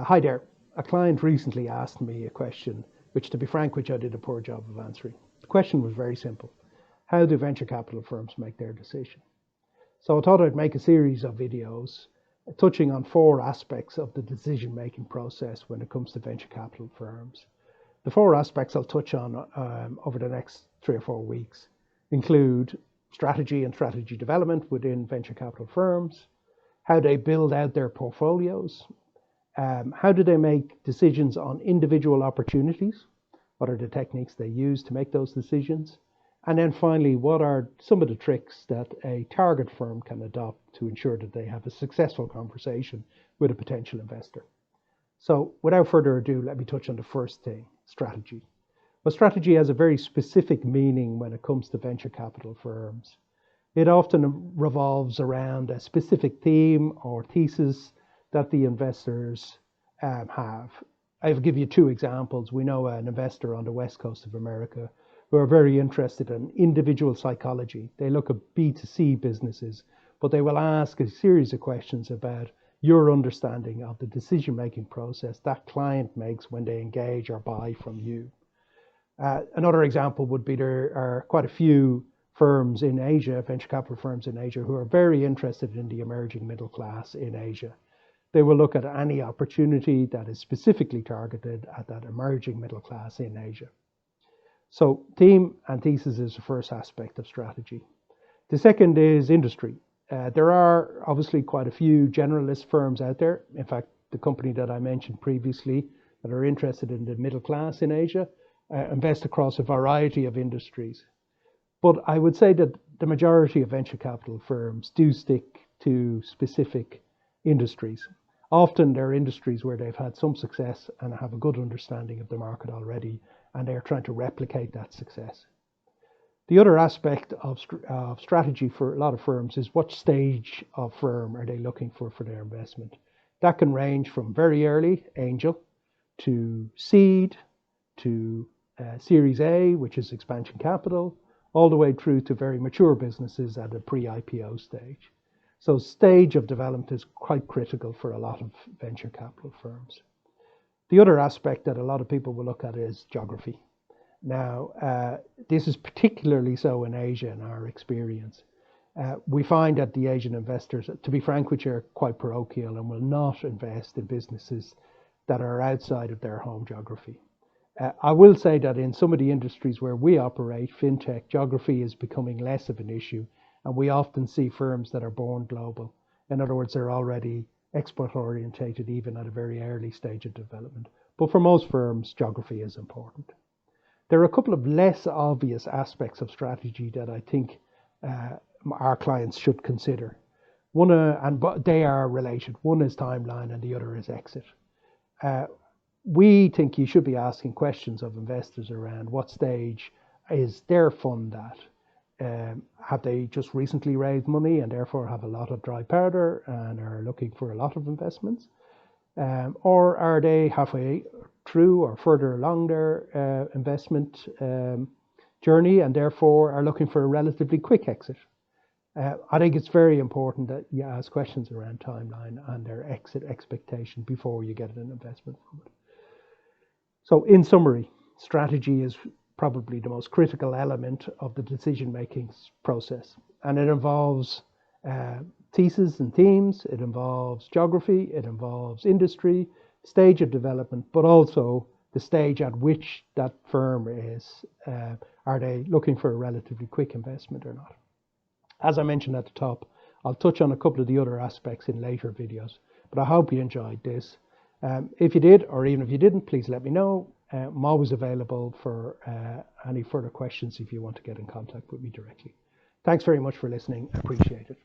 Hi there. A client recently asked me a question, which to be frank, which I did a poor job of answering. The question was very simple. How do venture capital firms make their decision? So I thought I'd make a series of videos touching on four aspects of the decision-making process when it comes to venture capital firms. The four aspects I'll touch on over the next 3 or 4 weeks include strategy and strategy development within venture capital firms, how they build out their portfolios, how do they make decisions on individual opportunities, what are the techniques they use to make those decisions, and then finally, what are some of the tricks that a target firm can adopt to ensure that they have a successful conversation with a potential investor. So without further ado, let me touch on the first thing, strategy. Well, strategy has a very specific meaning when it comes to venture capital firms. It often revolves around a specific theme or thesis that the investors have. I'll give you 2 examples. We know an investor on the west coast of America who are very interested in individual psychology. They look at B2C businesses, but they will ask a series of questions about your understanding of the decision-making process that client makes when they engage or buy from you. Another example would be there are quite a few firms in Asia, venture capital firms in Asia, who are very interested in the emerging middle class in Asia. They will look at any opportunity that is specifically targeted at that emerging middle class in Asia. So theme and thesis is the first aspect of strategy. The second is industry. There are obviously quite a few generalist firms out there. In fact, the company that I mentioned previously that are interested in the middle class in Asia invest across a variety of industries. But I would say that the majority of venture capital firms do stick to specific industries. Often they're industries where they've had some success and have a good understanding of the market already, and they're trying to replicate that success. The other aspect of strategy for a lot of firms is what stage of firm are they looking for their investment. That can range from very early, angel, to seed, to Series A, which is expansion capital, all the way through to very mature businesses at a pre-IPO stage. So stage of development is quite critical for a lot of venture capital firms. The other aspect that a lot of people will look at is geography. Now, this is particularly so in Asia in our experience. We find that the Asian investors, to be frank with you, are quite parochial and will not invest in businesses that are outside of their home geography. I will say that in some of the industries where we operate, fintech, geography is becoming less of an issue, and we often see firms that are born global. In other words, they're already export orientated even at a very early stage of development. But for most firms, geography is important. There are a couple of less obvious aspects of strategy that I think our clients should consider. But they are related. One is timeline and the other is exit. We think you should be asking questions of investors around what stage is their fund at. Have they just recently raised money and therefore have a lot of dry powder and are looking for a lot of investments? Or are they halfway through or further along their investment journey and therefore are looking for a relatively quick exit? I think it's very important that you ask questions around timeline and their exit expectation before you get an investment from it. So in summary, strategy is probably the most critical element of the decision-making process. And it involves theses and themes, it involves geography, it involves industry, stage of development, but also the stage at which that firm is. Are they looking for a relatively quick investment or not? As I mentioned at the top, I'll touch on a couple of the other aspects in later videos, but I hope you enjoyed this. If you did, or even if you didn't, please let me know. I'm always available for any further questions if you want to get in contact with me directly. Thanks very much for listening. I appreciate it.